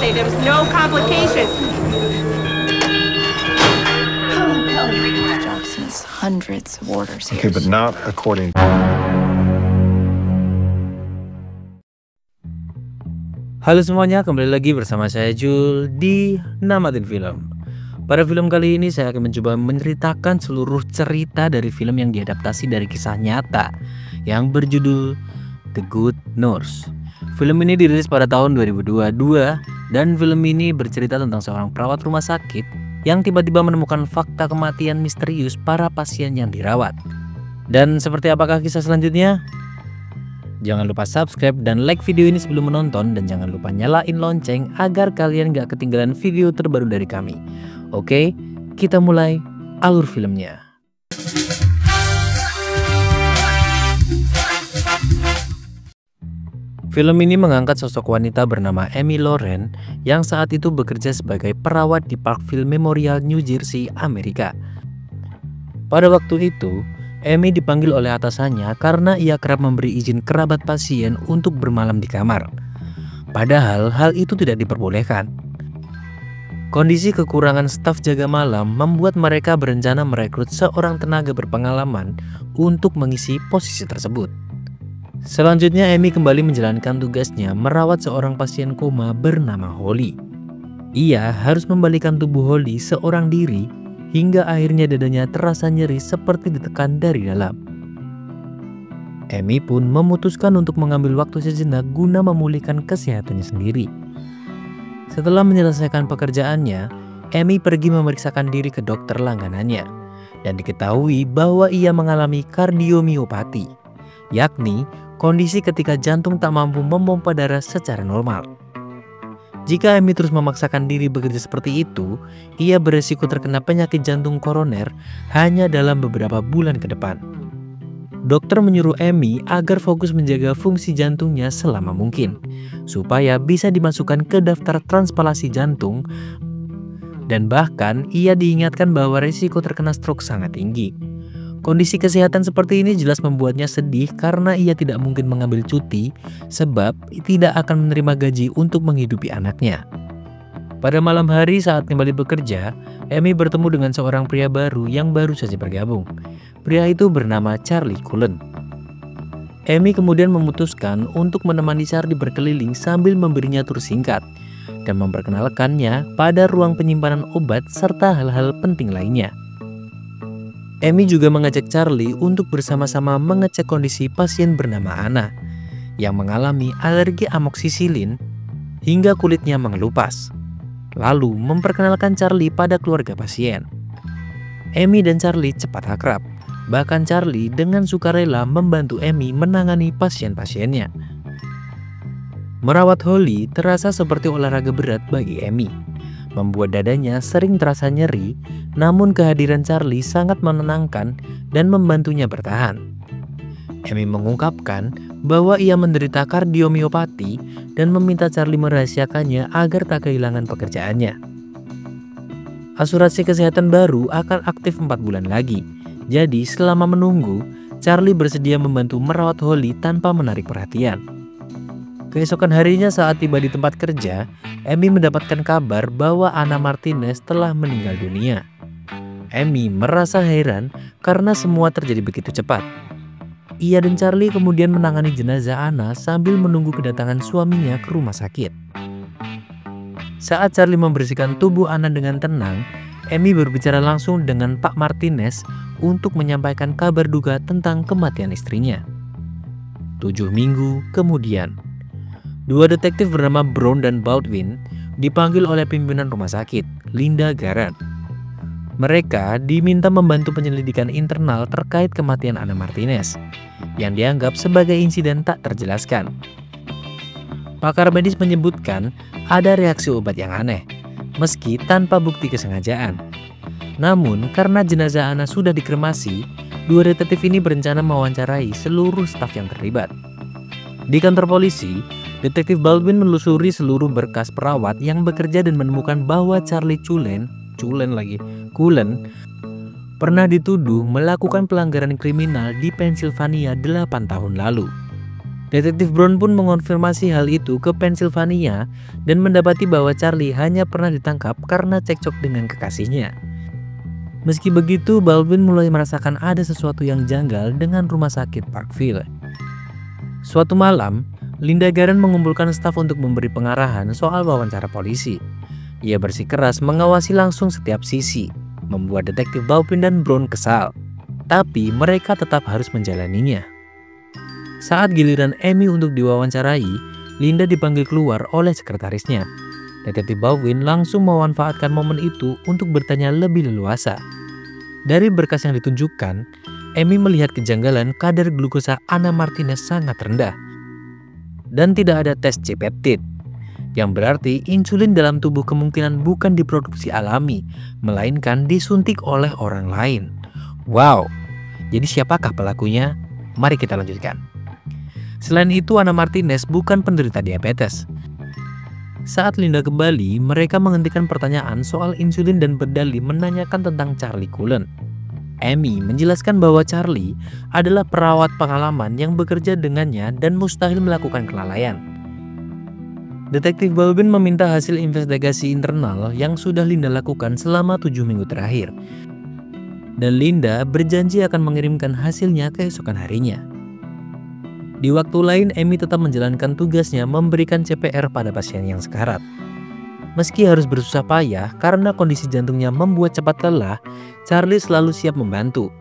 Yesterday there was no complications. Johnson's hundreds of orders here. Okay, but not according. Halo semuanya, kembali lagi bersama saya Jul di Namatin Film. Pada film kali ini saya akan mencoba menceritakan seluruh cerita dari film yang diadaptasi dari kisah nyata yang berjudul The Good Nurse. Film ini dirilis pada tahun 2022 dan film ini bercerita tentang seorang perawat rumah sakit yang tiba-tiba menemukan fakta kematian misterius para pasien yang dirawat. Dan seperti apakah kisah selanjutnya? Jangan lupa subscribe dan like video ini sebelum menonton, dan jangan lupa nyalain lonceng agar kalian gak ketinggalan video terbaru dari kami. Oke, kita mulai alur filmnya. Film ini mengangkat sosok wanita bernama Amy Loren yang saat itu bekerja sebagai perawat di Parkville Memorial, New Jersey, Amerika. Pada waktu itu, Amy dipanggil oleh atasannya karena ia kerap memberi izin kerabat pasien untuk bermalam di kamar. Padahal hal itu tidak diperbolehkan. Kondisi kekurangan staf jaga malam membuat mereka berencana merekrut seorang tenaga berpengalaman untuk mengisi posisi tersebut. Selanjutnya Amy kembali menjalankan tugasnya merawat seorang pasien koma bernama Holly. Ia harus membalikan tubuh Holly seorang diri hingga akhirnya dadanya terasa nyeri seperti ditekan dari dalam. Amy pun memutuskan untuk mengambil waktu sejenak guna memulihkan kesehatannya sendiri. Setelah menyelesaikan pekerjaannya, Amy pergi memeriksakan diri ke dokter langganannya dan diketahui bahwa ia mengalami kardiomiopati, yakni kondisi ketika jantung tak mampu memompa darah secara normal. Jika Amy terus memaksakan diri bekerja seperti itu, ia beresiko terkena penyakit jantung koroner hanya dalam beberapa bulan ke depan. Dokter menyuruh Amy agar fokus menjaga fungsi jantungnya selama mungkin, supaya bisa dimasukkan ke daftar transplantasi jantung, dan bahkan ia diingatkan bahwa risiko terkena stroke sangat tinggi. Kondisi kesehatan seperti ini jelas membuatnya sedih karena ia tidak mungkin mengambil cuti sebab tidak akan menerima gaji untuk menghidupi anaknya. Pada malam hari saat kembali bekerja, Amy bertemu dengan seorang pria baru yang baru saja bergabung. Pria itu bernama Charlie Cullen. Amy kemudian memutuskan untuk menemani Charlie berkeliling sambil memberinya tur singkat dan memperkenalkannya pada ruang penyimpanan obat serta hal-hal penting lainnya. Amy juga mengajak Charlie untuk bersama-sama mengecek kondisi pasien bernama Anna yang mengalami alergi amoksisilin hingga kulitnya mengelupas. Lalu memperkenalkan Charlie pada keluarga pasien. Amy dan Charlie cepat akrab. Bahkan Charlie dengan sukarela membantu Amy menangani pasien-pasiennya. Merawat Holly terasa seperti olahraga berat bagi Amy, membuat dadanya sering terasa nyeri, namun kehadiran Charlie sangat menenangkan dan membantunya bertahan. Amy mengungkapkan bahwa ia menderita kardiomiopati dan meminta Charlie merahasiakannya agar tak kehilangan pekerjaannya. Asuransi kesehatan baru akan aktif 4 bulan lagi, jadi selama menunggu, Charlie bersedia membantu merawat Holly tanpa menarik perhatian. Keesokan harinya saat tiba di tempat kerja, Amy mendapatkan kabar bahwa Anna Martinez telah meninggal dunia. Amy merasa heran karena semua terjadi begitu cepat. Ia dan Charlie kemudian menangani jenazah Anna sambil menunggu kedatangan suaminya ke rumah sakit. Saat Charlie membersihkan tubuh Anna dengan tenang, Amy berbicara langsung dengan Pak Martinez untuk menyampaikan kabar duka tentang kematian istrinya. 7 minggu kemudian, 2 detektif bernama Brown dan Baldwin dipanggil oleh pimpinan rumah sakit, Linda Garrett. Mereka diminta membantu penyelidikan internal terkait kematian Anna Martinez yang dianggap sebagai insiden tak terjelaskan. Pakar medis menyebutkan ada reaksi obat yang aneh, meski tanpa bukti kesengajaan. Namun karena jenazah Anna sudah dikremasi, 2 detektif ini berencana mewawancarai seluruh staf yang terlibat. Di kantor polisi, Detektif Baldwin menelusuri seluruh berkas perawat yang bekerja dan menemukan bahwa Charlie Cullen pernah dituduh melakukan pelanggaran kriminal di Pennsylvania 8 tahun lalu. Detektif Brown pun mengonfirmasi hal itu ke Pennsylvania dan mendapati bahwa Charlie hanya pernah ditangkap karena cekcok dengan kekasihnya. Meski begitu, Baldwin mulai merasakan ada sesuatu yang janggal dengan rumah sakit Parkville. Suatu malam, Linda Guerin mengumpulkan staf untuk memberi pengarahan soal wawancara polisi. Ia bersikeras mengawasi langsung setiap sisi, membuat detektif Baldwin dan Brown kesal. Tapi mereka tetap harus menjalaninya. Saat giliran Amy untuk diwawancarai, Linda dipanggil keluar oleh sekretarisnya. Detektif Baldwin langsung memanfaatkan momen itu untuk bertanya lebih leluasa. Dari berkas yang ditunjukkan, Amy melihat kejanggalan kadar glukosa Anna Martinez sangat rendah. Dan tidak ada tes C-peptid, yang berarti insulin dalam tubuh kemungkinan bukan diproduksi alami, melainkan disuntik oleh orang lain. Wow, jadi siapakah pelakunya? Mari kita lanjutkan. Selain itu, Anna Martinez bukan penderita diabetes. Saat Linda kembali, mereka menghentikan pertanyaan soal insulin dan berdalih menanyakan tentang Charlie Cullen. Amy menjelaskan bahwa Charlie adalah perawat pengalaman yang bekerja dengannya dan mustahil melakukan kelalaian. Detektif Baldwin meminta hasil investigasi internal yang sudah Linda lakukan selama 7 minggu terakhir. Dan Linda berjanji akan mengirimkan hasilnya keesokan harinya. Di waktu lain, Amy tetap menjalankan tugasnya memberikan CPR pada pasien yang sekarat. Meski harus bersusah payah karena kondisi jantungnya membuat cepat lelah, Charlie selalu siap membantu,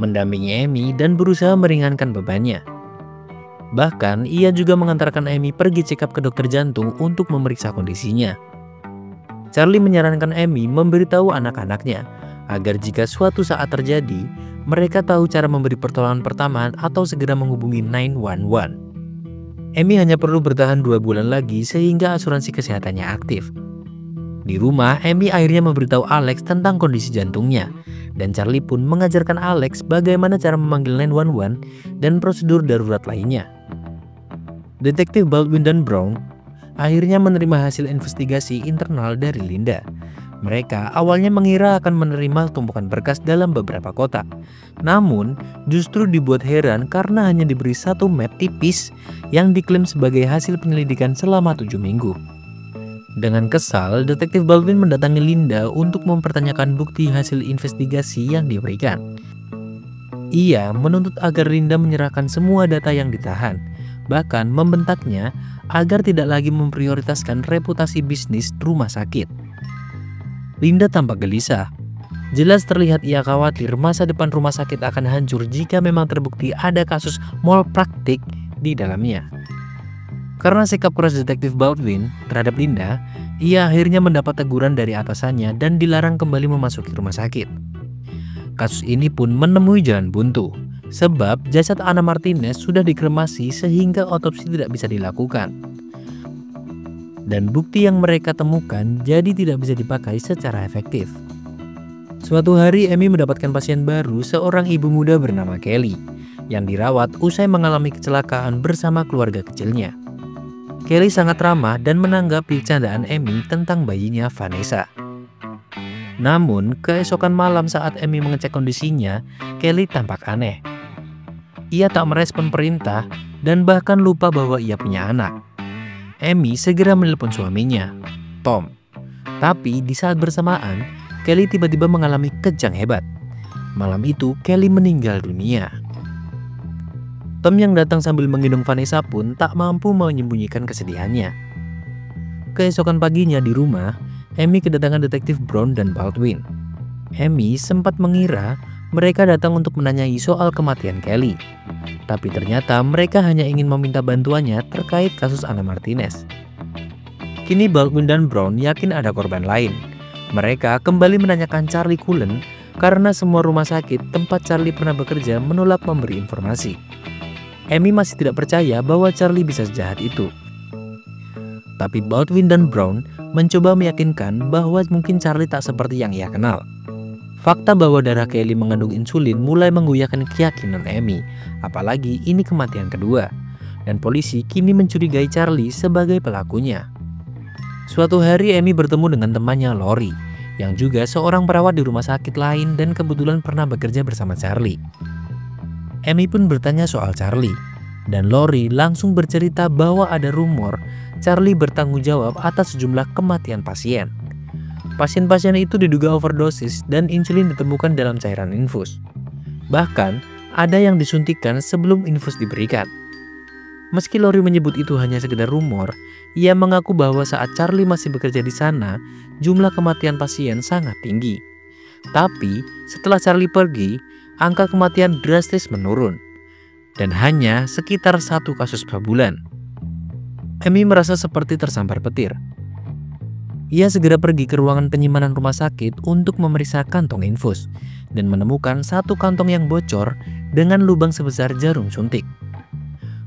mendampingi Amy dan berusaha meringankan bebannya. Bahkan, ia juga mengantarkan Amy pergi check up ke dokter jantung untuk memeriksa kondisinya. Charlie menyarankan Amy memberitahu anak-anaknya agar jika suatu saat terjadi, mereka tahu cara memberi pertolongan pertama atau segera menghubungi 911. Amy hanya perlu bertahan 2 bulan lagi sehingga asuransi kesehatannya aktif. Di rumah, Amy akhirnya memberitahu Alex tentang kondisi jantungnya, dan Charlie pun mengajarkan Alex bagaimana cara memanggil 911 dan prosedur darurat lainnya. Detektif Baldwin dan Brown akhirnya menerima hasil investigasi internal dari Linda. Mereka awalnya mengira akan menerima tumpukan berkas dalam beberapa kotak. Namun, justru dibuat heran karena hanya diberi satu map tipis yang diklaim sebagai hasil penyelidikan selama 7 minggu. Dengan kesal, Detektif Baldwin mendatangi Linda untuk mempertanyakan bukti hasil investigasi yang diberikan. Ia menuntut agar Linda menyerahkan semua data yang ditahan, bahkan membentaknya agar tidak lagi memprioritaskan reputasi bisnis rumah sakit. Linda tampak gelisah. Jelas terlihat ia khawatir masa depan rumah sakit akan hancur jika memang terbukti ada kasus malpraktik di dalamnya. Karena sikap keras Detektif Baldwin terhadap Linda, ia akhirnya mendapat teguran dari atasannya dan dilarang kembali memasuki rumah sakit. Kasus ini pun menemui jalan buntu, sebab jasad Anna Martinez sudah dikremasi sehingga otopsi tidak bisa dilakukan. Dan bukti yang mereka temukan jadi tidak bisa dipakai secara efektif. Suatu hari Amy mendapatkan pasien baru, seorang ibu muda bernama Kelly, yang dirawat usai mengalami kecelakaan bersama keluarga kecilnya. Kelly sangat ramah dan menanggapi candaan Amy tentang bayinya Vanessa. Namun, keesokan malam saat Amy mengecek kondisinya, Kelly tampak aneh. Ia tak merespon perintah dan bahkan lupa bahwa ia punya anak. Amy segera menelpon suaminya, Tom. Tapi di saat bersamaan, Kelly tiba-tiba mengalami kejang hebat. Malam itu, Kelly meninggal dunia. Tom yang datang sambil menggendong Vanessa pun tak mampu menyembunyikan kesedihannya. Keesokan paginya di rumah, Amy kedatangan Detektif Brown dan Baldwin. Amy sempat mengira mereka datang untuk menanyai soal kematian Kelly. Tapi ternyata mereka hanya ingin meminta bantuannya terkait kasus Anna Martinez. Kini Baldwin dan Brown yakin ada korban lain. Mereka kembali menanyakan Charlie Cullen karena semua rumah sakit tempat Charlie pernah bekerja menolak memberi informasi. Amy masih tidak percaya bahwa Charlie bisa sejahat itu. Tapi Baldwin dan Brown mencoba meyakinkan bahwa mungkin Charlie tak seperti yang ia kenal. Fakta bahwa darah Kelly mengandung insulin mulai menggoyahkan keyakinan Amy, apalagi ini kematian kedua, dan polisi kini mencurigai Charlie sebagai pelakunya. Suatu hari Amy bertemu dengan temannya Lori, yang juga seorang perawat di rumah sakit lain dan kebetulan pernah bekerja bersama Charlie. Amy pun bertanya soal Charlie. Dan Lori langsung bercerita bahwa ada rumor Charlie bertanggung jawab atas sejumlah kematian pasien. Pasien-pasien itu diduga overdosis dan insulin ditemukan dalam cairan infus. Bahkan, ada yang disuntikan sebelum infus diberikan. Meski Lori menyebut itu hanya sekedar rumor, ia mengaku bahwa saat Charlie masih bekerja di sana, jumlah kematian pasien sangat tinggi. Tapi, setelah Charlie pergi, angka kematian drastis menurun. Dan hanya sekitar 1 kasus per bulan. Amy merasa seperti tersambar petir. Ia segera pergi ke ruangan penyimpanan rumah sakit untuk memeriksa kantong infus dan menemukan 1 kantong yang bocor dengan lubang sebesar jarum suntik.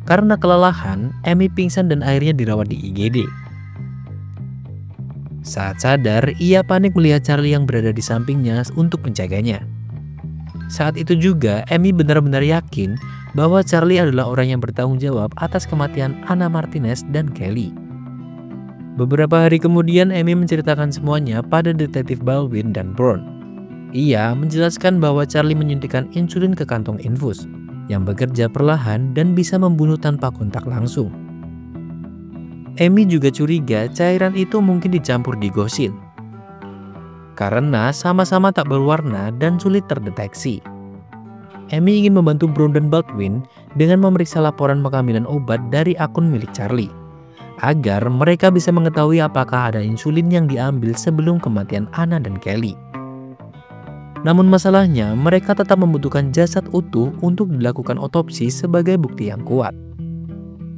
Karena kelelahan, Amy pingsan dan akhirnya dirawat di IGD. Saat sadar, ia panik melihat Charlie yang berada di sampingnya untuk menjaganya. Saat itu juga, Amy benar-benar yakin bahwa Charlie adalah orang yang bertanggung jawab atas kematian Anna Martinez dan Kelly. Beberapa hari kemudian, Amy menceritakan semuanya pada detektif Baldwin dan Brown. Ia menjelaskan bahwa Charlie menyuntikkan insulin ke kantong infus yang bekerja perlahan dan bisa membunuh tanpa kontak langsung. Amy juga curiga cairan itu mungkin dicampur digosin karena sama-sama tak berwarna dan sulit terdeteksi. Amy ingin membantu Brown dan Baldwin dengan memeriksa laporan pengambilan obat dari akun milik Charlie, agar mereka bisa mengetahui apakah ada insulin yang diambil sebelum kematian Anna dan Kelly. Namun masalahnya, mereka tetap membutuhkan jasad utuh untuk dilakukan otopsi sebagai bukti yang kuat.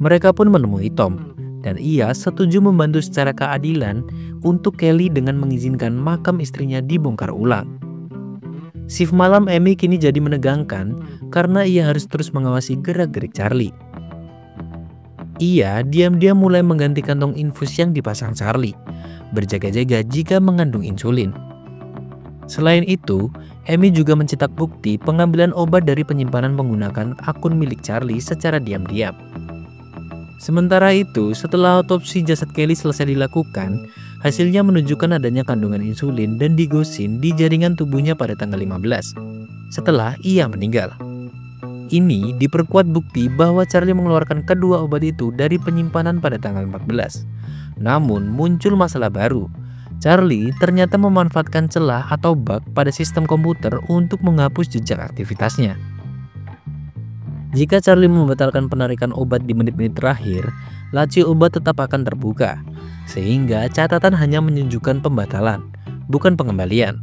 Mereka pun menemui Tom, dan ia setuju membantu secara keadilan untuk Kelly dengan mengizinkan makam istrinya dibongkar ulang. Shift malam Amy kini jadi menegangkan karena ia harus terus mengawasi gerak-gerik Charlie. Ia diam-diam mulai mengganti kantong infus yang dipasang Charlie, berjaga-jaga jika mengandung insulin. Selain itu, Amy juga mencetak bukti pengambilan obat dari penyimpanan menggunakan akun milik Charlie secara diam-diam. Sementara itu, setelah otopsi jasad Kelly selesai dilakukan, hasilnya menunjukkan adanya kandungan insulin dan digosin di jaringan tubuhnya pada tanggal 15, setelah ia meninggal. Ini diperkuat bukti bahwa Charlie mengeluarkan kedua obat itu dari penyimpanan pada tanggal 14. Namun, muncul masalah baru. Charlie ternyata memanfaatkan celah atau bug pada sistem komputer untuk menghapus jejak aktivitasnya. Jika Charlie membatalkan penarikan obat di menit-menit terakhir, laci obat tetap akan terbuka, sehingga catatan hanya menunjukkan pembatalan, bukan pengembalian.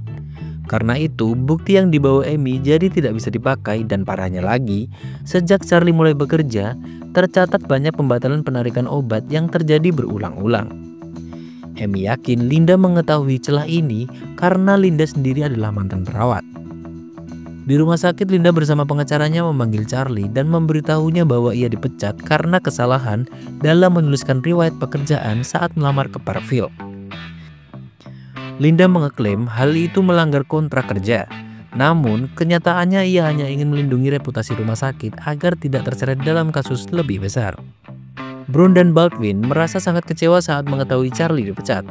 Karena itu, bukti yang dibawa Amy jadi tidak bisa dipakai dan parahnya lagi, sejak Charlie mulai bekerja, tercatat banyak pembatalan penarikan obat yang terjadi berulang-ulang. Amy yakin Linda mengetahui celah ini karena Linda sendiri adalah mantan perawat. Di rumah sakit, Linda bersama pengacaranya memanggil Charlie dan memberitahunya bahwa ia dipecat karena kesalahan dalam menuliskan riwayat pekerjaan saat melamar ke Parkville. Linda mengeklaim hal itu melanggar kontrak kerja. Namun, kenyataannya ia hanya ingin melindungi reputasi rumah sakit agar tidak terseret dalam kasus lebih besar. Brown dan Baldwin merasa sangat kecewa saat mengetahui Charlie dipecat.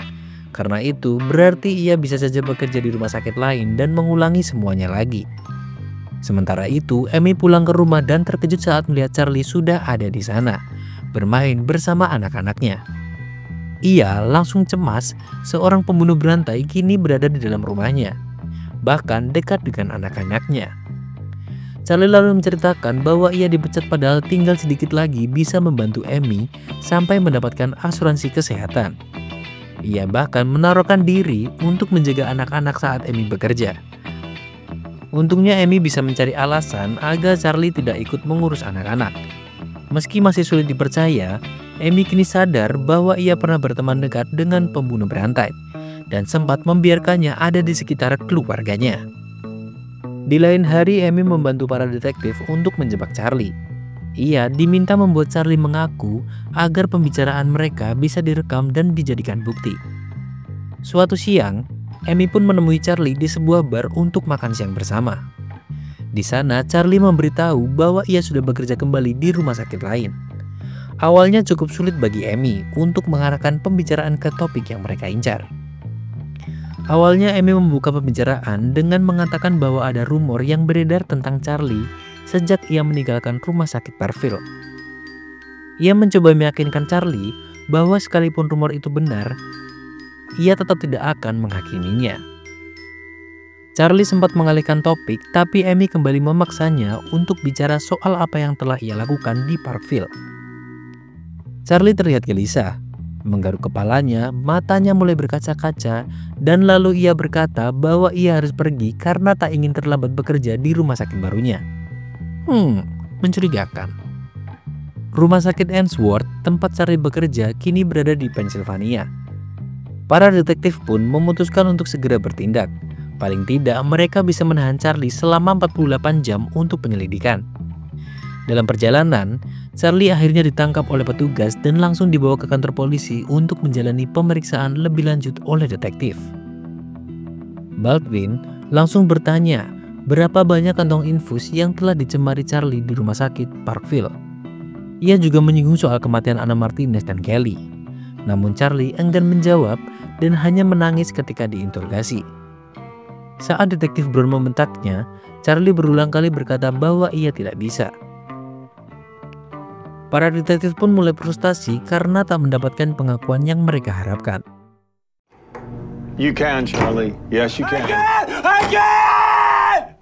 Karena itu, berarti ia bisa saja bekerja di rumah sakit lain dan mengulangi semuanya lagi. Sementara itu, Amy pulang ke rumah dan terkejut saat melihat Charlie sudah ada di sana, bermain bersama anak-anaknya. Ia langsung cemas, seorang pembunuh berantai kini berada di dalam rumahnya, bahkan dekat dengan anak-anaknya. Charlie lalu menceritakan bahwa ia dipecat padahal tinggal sedikit lagi bisa membantu Amy sampai mendapatkan asuransi kesehatan. Ia bahkan menaruhkan diri untuk menjaga anak-anak saat Amy bekerja. Untungnya Amy bisa mencari alasan agar Charlie tidak ikut mengurus anak-anak. Meski masih sulit dipercaya, Amy kini sadar bahwa ia pernah berteman dekat dengan pembunuh berantai dan sempat membiarkannya ada di sekitar keluarganya. Di lain hari, Amy membantu para detektif untuk menjebak Charlie. Ia diminta membuat Charlie mengaku agar pembicaraan mereka bisa direkam dan dijadikan bukti. Suatu siang, Amy pun menemui Charlie di sebuah bar untuk makan siang bersama. Di sana, Charlie memberitahu bahwa ia sudah bekerja kembali di rumah sakit lain. Awalnya cukup sulit bagi Amy untuk mengarahkan pembicaraan ke topik yang mereka incar. Awalnya Amy membuka pembicaraan dengan mengatakan bahwa ada rumor yang beredar tentang Charlie sejak ia meninggalkan rumah sakit Parkville. Ia mencoba meyakinkan Charlie bahwa sekalipun rumor itu benar, ia tetap tidak akan menghakiminya. Charlie sempat mengalihkan topik, tapi Amy kembali memaksanya untuk bicara soal apa yang telah ia lakukan di Parkville. Charlie terlihat gelisah, menggaruk kepalanya, matanya mulai berkaca-kaca, dan lalu ia berkata bahwa ia harus pergi karena tak ingin terlambat bekerja di rumah sakit barunya. Mencurigakan. Rumah sakit Ainsworth, tempat Charlie bekerja, kini berada di Pennsylvania. Para detektif pun memutuskan untuk segera bertindak. Paling tidak, mereka bisa menahan Charlie selama 48 jam untuk penyelidikan. Dalam perjalanan, Charlie akhirnya ditangkap oleh petugas dan langsung dibawa ke kantor polisi untuk menjalani pemeriksaan lebih lanjut oleh detektif. Baldwin langsung bertanya berapa banyak kantong infus yang telah dicemari Charlie di rumah sakit Parkville. Ia juga menyinggung soal kematian Anna Martinez dan Kelly. Namun Charlie enggan menjawab dan hanya menangis ketika diinterogasi. Saat detektif Brown membentaknya, Charlie berulang kali berkata bahwa ia tidak bisa. Para detektif pun mulai frustasi karena tak mendapatkan pengakuan yang mereka harapkan. You can, Charlie. Yes, you can. I can!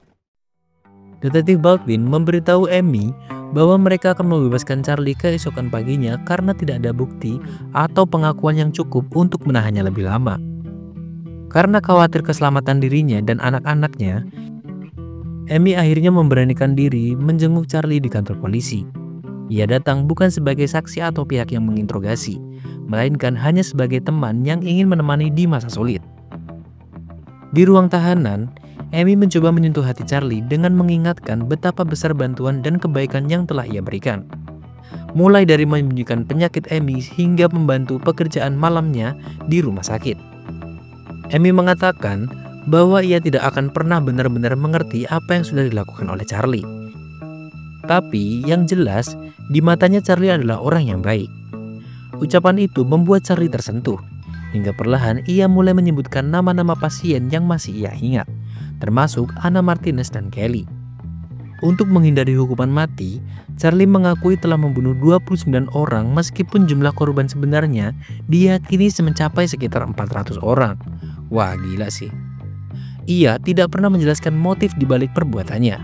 Detektif Baldwin memberitahu Amy bahwa mereka akan membebaskan Charlie keesokan paginya karena tidak ada bukti atau pengakuan yang cukup untuk menahannya lebih lama. Karena khawatir keselamatan dirinya dan anak-anaknya, Amy akhirnya memberanikan diri menjenguk Charlie di kantor polisi. Ia datang bukan sebagai saksi atau pihak yang menginterogasi, melainkan hanya sebagai teman yang ingin menemani di masa sulit. Di ruang tahanan, Amy mencoba menyentuh hati Charlie dengan mengingatkan betapa besar bantuan dan kebaikan yang telah ia berikan. Mulai dari menyembuhkan penyakit Amy hingga membantu pekerjaan malamnya di rumah sakit. Amy mengatakan bahwa ia tidak akan pernah benar-benar mengerti apa yang sudah dilakukan oleh Charlie. Tapi yang jelas, di matanya Charlie adalah orang yang baik. Ucapan itu membuat Charlie tersentuh, hingga perlahan ia mulai menyebutkan nama-nama pasien yang masih ia ingat, termasuk Anna Martinez dan Kelly. Untuk menghindari hukuman mati, Charlie mengakui telah membunuh 29 orang meskipun jumlah korban sebenarnya diyakini mencapai sekitar 400 orang. Wah, gila sih. Ia tidak pernah menjelaskan motif di balik perbuatannya.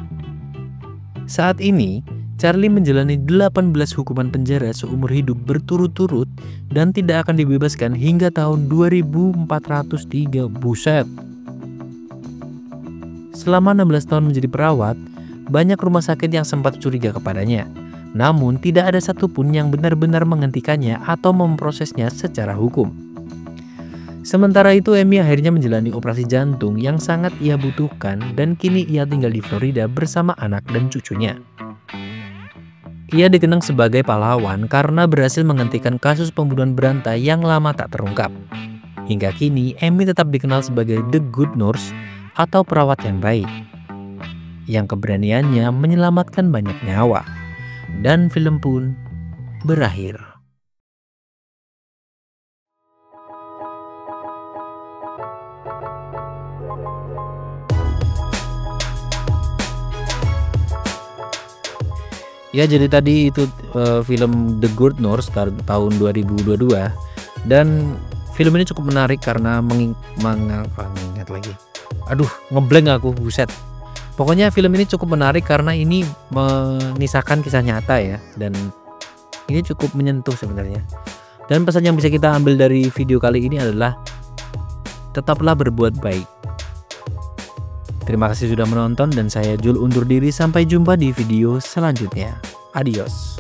Saat ini, Charlie menjalani 18 hukuman penjara seumur hidup berturut-turut dan tidak akan dibebaskan hingga tahun 2403. Buset. Selama 16 tahun menjadi perawat, banyak rumah sakit yang sempat curiga kepadanya. Namun tidak ada satupun yang benar-benar menghentikannya atau memprosesnya secara hukum. Sementara itu, Amy akhirnya menjalani operasi jantung yang sangat ia butuhkan dan kini ia tinggal di Florida bersama anak dan cucunya. Ia dikenang sebagai pahlawan karena berhasil menghentikan kasus pembunuhan berantai yang lama tak terungkap. Hingga kini, Amy tetap dikenal sebagai The Good Nurse atau perawat yang baik, yang keberaniannya menyelamatkan banyak nyawa. Dan film pun berakhir. Ya, jadi tadi itu film The Good Nurse tahun 2022, dan film ini cukup menarik karena mengingat lagi. Aduh, ngeblank aku, buset. Pokoknya film ini cukup menarik karena ini mengisahkan kisah nyata ya, dan ini cukup menyentuh sebenarnya. Dan pesan yang bisa kita ambil dari video kali ini adalah tetaplah berbuat baik. Terima kasih sudah menonton dan saya Jul undur diri, sampai jumpa di video selanjutnya. Adios.